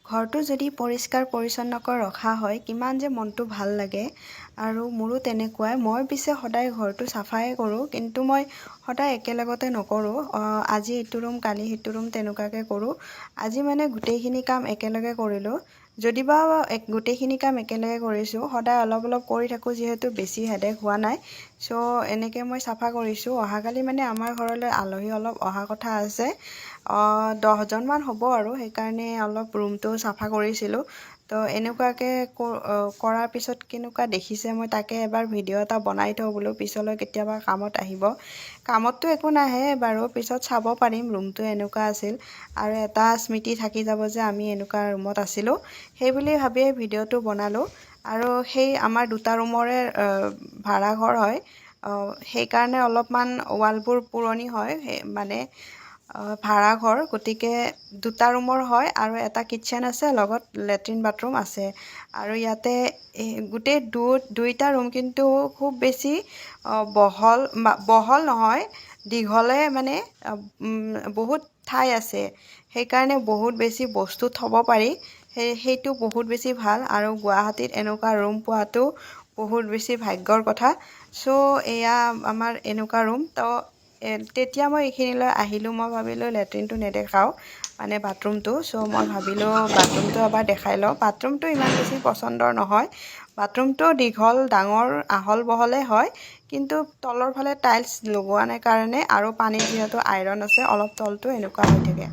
ঘৰটো যদি পৰিষ্কাৰ পৰিচ্ছন্নকৈ ৰখা হয় কিমান যে মনটো ভাল লাগে আৰু মোৰো তেনেকুৱাই। মই পিছে সদায় ঘৰটো চাফাই কৰোঁ, কিন্তু মই সদায় একেলগতে নকৰোঁ। আজি ইটো ৰুম কালি সিটো ৰুম তেনেকুৱাকৈ কৰোঁ। আজি মানে গোটেইখিনি কাম একেলগে কৰিলোঁ। যদিবা গোটেইখিনি কাম একেলগে কৰিছোঁ, সদায় অলপ অলপ কৰি থাকোঁ যিহেতু বেছি হেডেক হোৱা নাই। চ' এনেকৈ মই চাফা কৰিছোঁ। অহাকালি মানে আমাৰ ঘৰলৈ আলহী অলপ অহা কথা আছে। 10জনমান হ'ব আৰু সেইকাৰণে অলপ ৰুমটো চাফা কৰিছিলোঁ। তো এনেকুৱাকৈ কৰাৰ পিছত কেনেকুৱা দেখিছে মই তাকে এবাৰ ভিডিঅ' এটা বনাই থওঁ বোলো, পিছলৈ কেতিয়াবা কামত আহিব। কামততো একো নাহে বাৰু, পিছত চাব পাৰিম ৰুমটো এনেকুৱা আছিল আৰু এটা স্মৃতি থাকি যাব যে আমি এনেকুৱা ৰুমত আছিলোঁ। সেই বুলি ভাবিয়ে ভিডিঅ'টো বনালোঁ। আৰু সেই আমাৰ 2টা ৰুমৰে ভাড়াঘৰ হয়, সেইকাৰণে অলপমান ৱালবোৰ পুৰণি হয়, মানে ভাড়াঘৰ, গতিকে 2টা ৰুমৰ হয় আৰু এটা কিটচেন আছে, লগত লেট্ৰিন বাথৰুম আছে। আৰু ইয়াতে গোটেই 2টা ৰুম কিন্তু খুব বেছি বহল নহয়, দীঘলে, মানে বহুত ঠাই আছে, সেইকাৰণে বহুত বেছি বস্তু থ'ব পাৰি। সেইটো বহুত বেছি ভাল। আৰু গুৱাহাটীত এনেকুৱা ৰুম পোৱাটো বহুত বেছি ভাগ্যৰ কথা। চ' এয়া আমাৰ এনেকুৱা ৰুম। তো তেতিয়া মই এইখিনিলৈ আহিলোঁ। মই ভাবিলোঁ লেট্ৰিনটো নেদেখাওঁ, মানে বাথৰুমটো। চ' মই ভাবিলোঁ বাথৰুমটো এবাৰ দেখাই লওঁ। বাথৰুমটো ইমান বেছি পচন্দৰ নহয়। বাথৰুমটো দীঘল ডাঙৰ আহল বহলে হয়, কিন্তু তলৰ ফালে টাইলছ লগোৱা নাই কাৰণে আৰু পানী যিহেতু আইৰণ আছে অলপ তলটো এনেকুৱা হৈ থাকে।